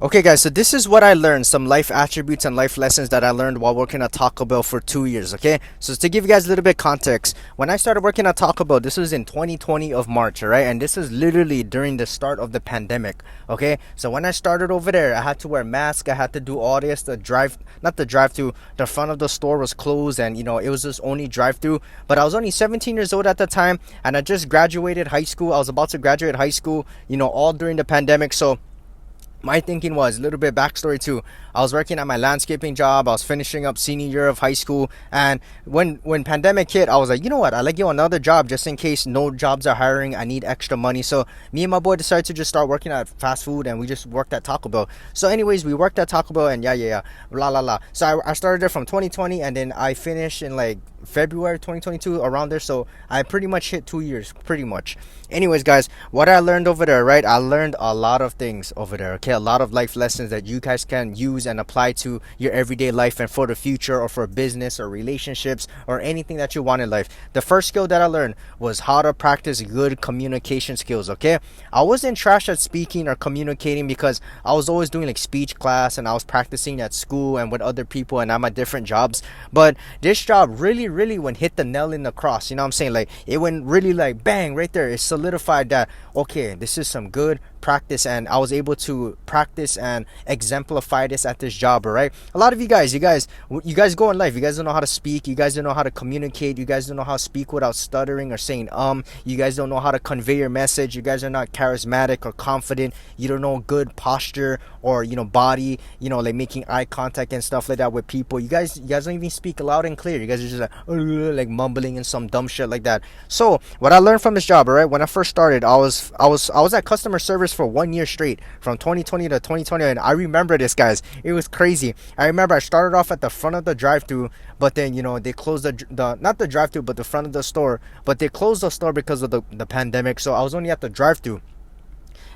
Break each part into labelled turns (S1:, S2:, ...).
S1: Okay, guys, so this is what I learned, some life attributes and life lessons that I learned while working at Taco Bell for 2 years, okay? So to give you guys a little bit context, when I started working at Taco Bell, this was in 2020 of March, all right? And this is literally during the start of the pandemic, okay? So when I started over there, I had to wear a mask, I had to do all this, not the drive-through, the front of the store was closed and, it was just only drive-through. But I was only 17 years old at the time and I just graduated high school. I was about to graduate high school, all during the pandemic. So my thinking was a little bit backstory too. I was working at my landscaping job. I was finishing up senior year of high school, and when pandemic hit, I was like, you know what? I like another job just in case no jobs are hiring. I need extra money, so me and my boy decided to just start working at fast food, and we just worked at Taco Bell. So, anyways, we worked at Taco Bell, and yeah, blah blah blah. So I started there from 2020, and then I finished in like February 2022 around there. So I pretty much hit 2 years, pretty much. Anyways, guys, what I learned over there, right? I learned a lot of things over there. Okay, a lot of life lessons that you guys can use and apply to your everyday life and for the future or for business or relationships or anything that you want in life. The first skill that I learned was how to practice good communication skills. Okay, I wasn't trash at speaking or communicating because I was always doing like speech class and I was practicing at school and with other people and I'm at different jobs. But this job really went hit the nail in the cross. You know what I'm saying? Like it went really like bang right there. It solidified that okay, this is some good practice and I was able to practice and exemplify this at this job. All right, a lot of you guys go in life, you guys don't know how to speak, you guys don't know how to communicate, you guys don't know how to speak without stuttering or saying you guys don't know how to convey your message, you guys are not charismatic or confident, you don't know good posture or body, like making eye contact and stuff like that with people. You guys don't even speak loud and clear. You guys are just like mumbling and some dumb shit like that. So what I learned from this job, all right, when I first started, I was at customer service for 1 year straight from 2020 to 2020, and I remember this, guys. It was crazy. I remember I started off at the front of the drive-through, but then they closed the not the drive-through but the front of the store, but they closed the store because of the pandemic. So I was only at the drive-through.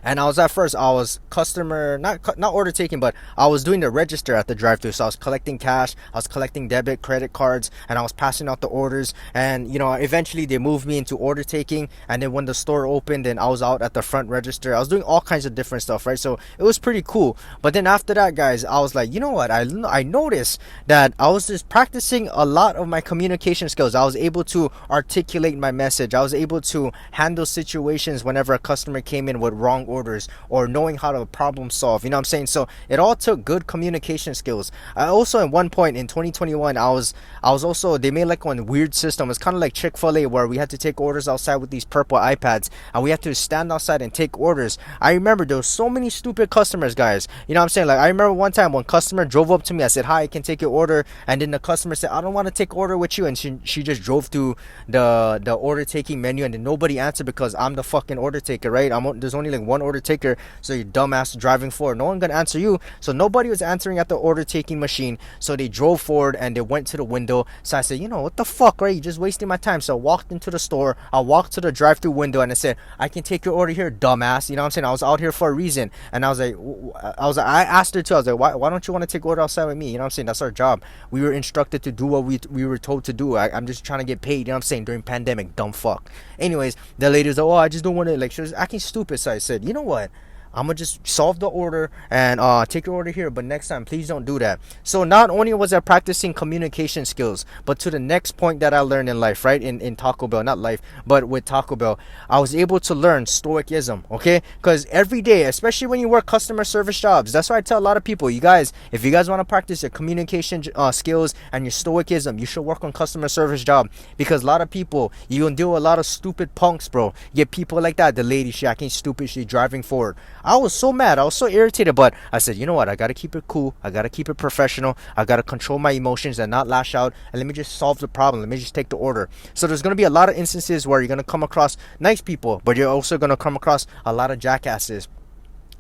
S1: And I was customer, not order taking, but I was doing the register at the drive-thru. So I was collecting cash, I was collecting debit, credit cards, and I was passing out the orders. And eventually they moved me into order taking. And then when the store opened, then I was out at the front register. I was doing all kinds of different stuff, right? So it was pretty cool. But then after that, guys, I was like, you know what? I noticed that I was just practicing a lot of my communication skills. I was able to articulate my message. I was able to handle situations whenever a customer came in with wrong orders or knowing how to problem solve. You know what I'm saying? So it all took good communication skills. I also at one point in 2021, I was also, they made like one weird system. It's kind of like Chick-fil-A where we had to take orders outside with these purple iPads and we had to stand outside and take orders. I remember there was so many stupid customers, guys. You know what I'm saying? Like I remember one time one customer drove up to me. I said, hi, I can take your order. And then the customer said, I don't want to take order with you. And she just drove through the order taking menu and then nobody answered because I'm the fucking order taker, right? There's only like one order taker, so your dumbass driving forward, no one gonna answer you. So nobody was answering at the order taking machine, so they drove forward and they went to the window. So I said, what the fuck, right? You're just wasting my time. So I walked into the store, I walked to the drive-through window and I said, I can take your order here, dumbass. You know what I'm saying? I was out here for a reason. And I I asked her too, I was like, why don't you want to take order outside with me? You know what I'm saying? That's our job. We were instructed to do what we were told to do. I'm just trying to get paid, you know what I'm saying, during pandemic, dumb fuck. Anyways, the lady was like, I just don't want to, like, she was acting stupid. So I said, you know what? I'm gonna just solve the order and take your order here, but next time please don't do that. So not only was I practicing communication skills, but to the next point that I learned in life, right, in Taco Bell, not life but with Taco Bell, I was able to learn stoicism. Okay, because every day, especially when you work customer service jobs, that's why I tell a lot of people, you guys, if you guys want to practice your communication skills and your stoicism, you should work on customer service job, because a lot of people, you gonna deal with a lot of stupid punks, bro. You get people like that, the lady, she acting stupid, she driving forward. I was so mad, I was so irritated, but I said, you know what, I gotta keep it cool, I gotta keep it professional, I gotta control my emotions and not lash out, and let me just solve the problem, let me just take the order. So there's gonna be a lot of instances where you're gonna come across nice people, but you're also gonna come across a lot of jackasses.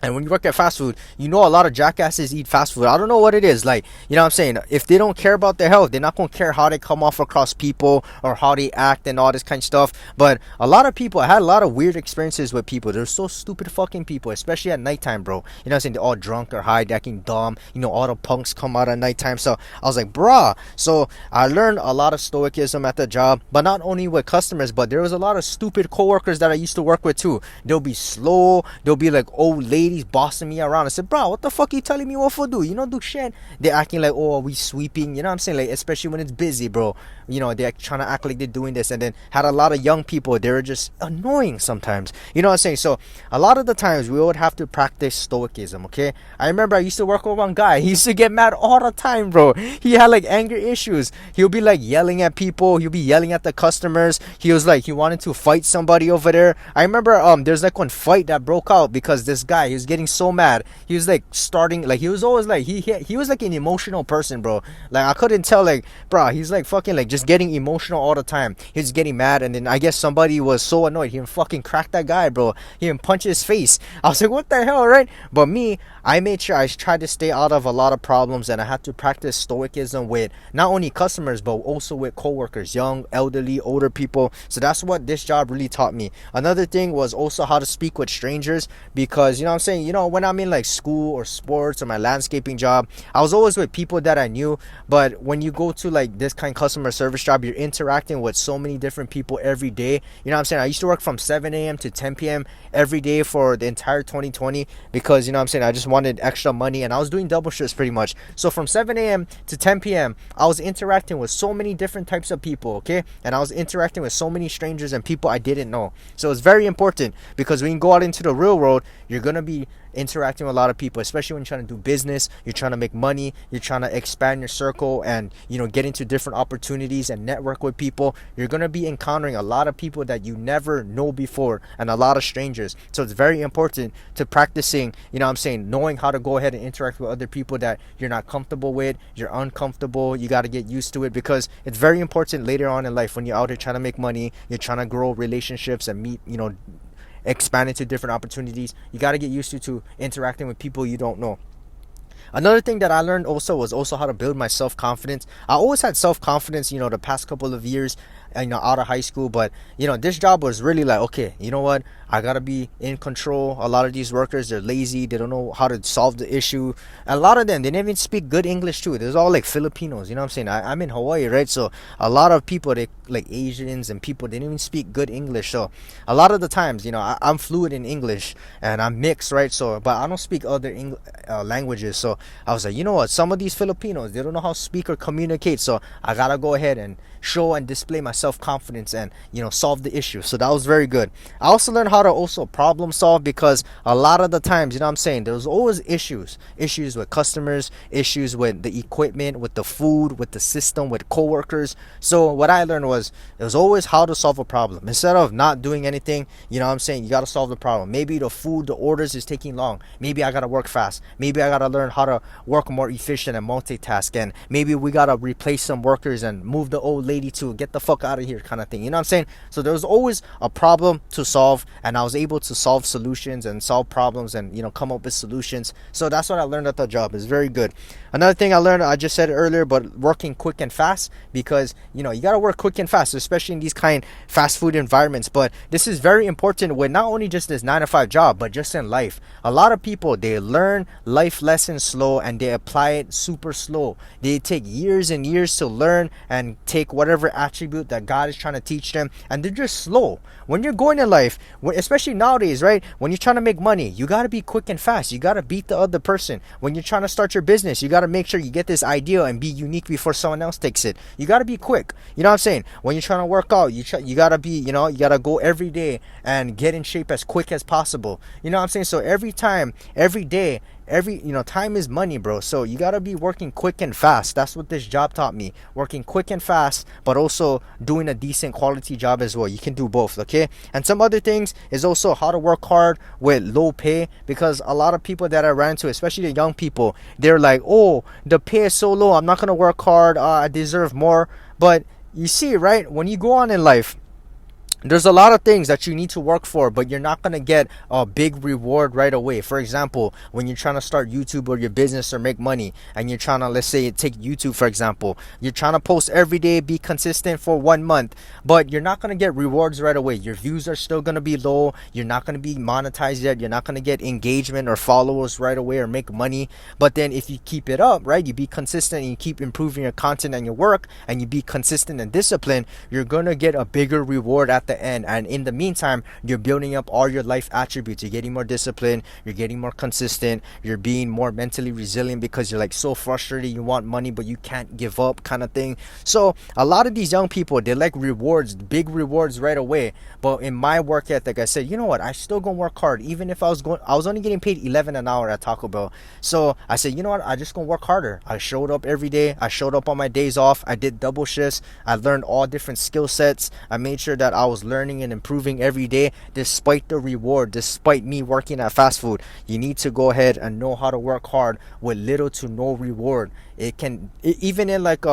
S1: And when you work at fast food, a lot of jackasses eat fast food. I don't know what it is. Like, you know what I'm saying? If they don't care about their health, they're not going to care how they come off across people or how they act and all this kind of stuff. But a lot of people, I had a lot of weird experiences with people. They're so stupid fucking people, especially at nighttime, bro. You know what I'm saying? They're all drunk or high, acting dumb. All the punks come out at nighttime. So I was like, bruh. So I learned a lot of stoicism at the job, but not only with customers, but there was a lot of stupid coworkers that I used to work with too. They'll be slow. They'll be like old ladies. ladies bossing me around. I said, bro, what the fuck you telling me what for do? You don't do shit. They're acting like, oh, are we sweeping? You know what I'm saying? Like, especially when it's busy, bro. You know, they're trying to act like they're doing this. And then had a lot of young people. They were just annoying sometimes. You know what I'm saying? So a lot of the times we would have to practice stoicism, okay? I remember I used to work with one guy. He used to get mad all the time, bro. He had like anger issues. He'll be like yelling at people. He'll be yelling at the customers. He was like, he wanted to fight somebody over there. I remember there's like one fight that broke out because this guy, he was getting so mad. He was like starting, like he was always like, he was like an emotional person, bro. Like I couldn't tell, like, bro, he's like fucking like just getting emotional all the time. He was getting mad, and then I guess somebody was so annoyed. He fucking cracked that guy, bro. He even punched his face. I was like, what the hell, right? But me, I made sure I tried to stay out of a lot of problems, and I had to practice stoicism with not only customers but also with coworkers, young, elderly, older people. So that's what this job really taught me. Another thing was also how to speak with strangers, because you know what I'm saying, you know, when I'm in like school or sports or my landscaping job, I was always with people that I knew. But when you go to like this kind of customer service job, you're interacting with so many different people every day. You know what I'm saying? I used to work from 7 a.m. to 10 p.m. every day for the entire 2020 because, you know what I'm saying, I just wanted extra money, and I was doing double shifts pretty much. So from 7 a.m. to 10 p.m. I was interacting with so many different types of people, okay? And I was interacting with so many strangers and people I didn't know. So it's very important, because when you go out into the real world, you're going to be interacting with a lot of people, especially when you're trying to do business, you're trying to make money, you're trying to expand your circle and, you know, get into different opportunities and network with people. You're going to be encountering a lot of people that you never know before, and a lot of strangers. So it's very important to practicing, you know what I'm saying, knowing how to go ahead and interact with other people that you're not comfortable with, you're uncomfortable. You got to get used to it, because it's very important later on in life when you're out here trying to make money, you're trying to grow relationships and meet, you know, expand into different opportunities. You got to get used to interacting with people you don't know. Another thing that I learned also was also how to build my self-confidence. I always had self-confidence, you know, the past couple of years, you know, out of high school. But, you know, this job was really like, okay, you know what? I got to be in control. A lot of these workers, they're lazy. They don't know how to solve the issue. A lot of them, they didn't even speak good English too. There's all like Filipinos, you know what I'm saying? I'm in Hawaii, right? So a lot of people, they like Asians and people, they didn't even speak good English. So a lot of the times, you know, I'm fluent in English and I'm mixed, right? So, but I don't speak other languages. So I was like, you know what? Some of these Filipinos, they don't know how to speak or communicate. So I got to go ahead and show and display my self-confidence and, you know, solve the issue. So that was very good. I also learned how to also problem solve, because a lot of the times, you know what I'm saying, there's always issues with customers, issues with the equipment, with the food, with the system, with coworkers. So what I learned was it was always how to solve a problem. Instead of not doing anything, you know what I'm saying, you got to solve the problem. Maybe the food, the orders is taking long. Maybe I got to work fast. Maybe I got to learn how to work more efficient and multitask. And maybe we got to replace some workers and move the old lady to get the fuck out of here kind of thing. You know what I'm saying? So there was always a problem to solve, and I was able to solve solutions and solve problems and, you know, come up with solutions. So that's what I learned at the job. It's very good. Another thing I learned, I just said it earlier, but working quick and fast, because, you know, you got to work quick and fast, especially in these kind fast food environments. But this is very important with not only just this 9-to-5 job, but just in life. A lot of people, they learn life lessons slow and they apply it super slow. They take years and years to learn and take whatever attribute that God is trying to teach them, and they're just slow. When you're going in life, especially nowadays, right, when you're trying to make money, you got to be quick and fast. You got to beat the other person. When you're trying to start your business, you got to make sure you get this idea and be unique before someone else takes it. You got to be quick. You know what I'm saying? When you're trying to work out, you got to be, you know, you got to go every day and get in shape as quick as possible. You know what I'm saying? So every time, every day, you know, time is money, bro. So you got to be working quick and fast. That's what this job taught me. Working quick and fast, but also doing a decent quality job as well. You can do both, okay? And some other things is also how to work hard with low pay, because a lot of people that I ran into, especially the young people, they're like, oh, the pay is so low, I'm not going to work hard, I deserve more. But you see, right, when you go on in life, there's a lot of things that you need to work for, but you're not going to get a big reward right away. For example, when you're trying to start YouTube or your business or make money, and you're trying to, let's say, take YouTube, for example, you're trying to post every day, be consistent for 1 month, but you're not going to get rewards right away. Your views are still going to be low. You're not going to be monetized yet. You're not going to get engagement or followers right away or make money. But then if you keep it up, right, you be consistent and you keep improving your content and your work, and you be consistent and disciplined, you're going to get a bigger reward at the to end. And in the meantime, you're building up all your life attributes. You're getting more disciplined, you're getting more consistent, you're being more mentally resilient because you're like so frustrated, you want money but you can't give up, kind of thing. So a lot of these young people, they like rewards, big rewards right away. But in my work ethic, I said, you know what, I still gonna work hard. Even if I was only getting paid 11 an hour at Taco Bell. So I said, you know what, I just gonna work harder. I showed up every day, I showed up on my days off, I did double shifts, I learned all different skill sets, I made sure that I was learning and improving every day despite the reward, despite me working at fast food. You need to go ahead and know how to work hard with little to no reward. Even in like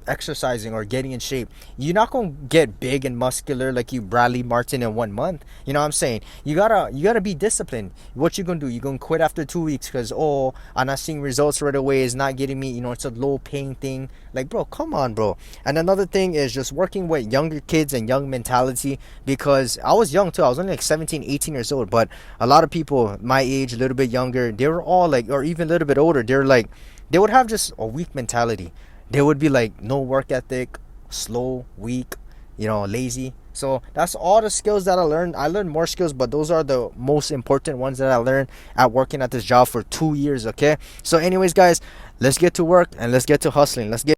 S1: exercising or getting in shape, you're not gonna get big and muscular like you Bradley Martin in 1 month. You know what I'm saying? You gotta be disciplined. What you gonna do? You gonna quit after 2 weeks because, oh, I'm not seeing results right away, it's not getting me, it's a low paying thing. Like, bro, come on, bro. And another thing is just working with younger kids and young mentality, because I was young too. I was only like 17, 18 years old, but a lot of people my age, a little bit younger, they were all like, or even a little bit older, they're like, they would have just a weak mentality. They would be like, no work ethic, slow, weak, lazy. So that's all the skills that I learned. I learned more skills, but those are the most important ones that I learned at working at this job for 2 years, okay? So anyways, guys, let's get to work and let's get to hustling. Let's get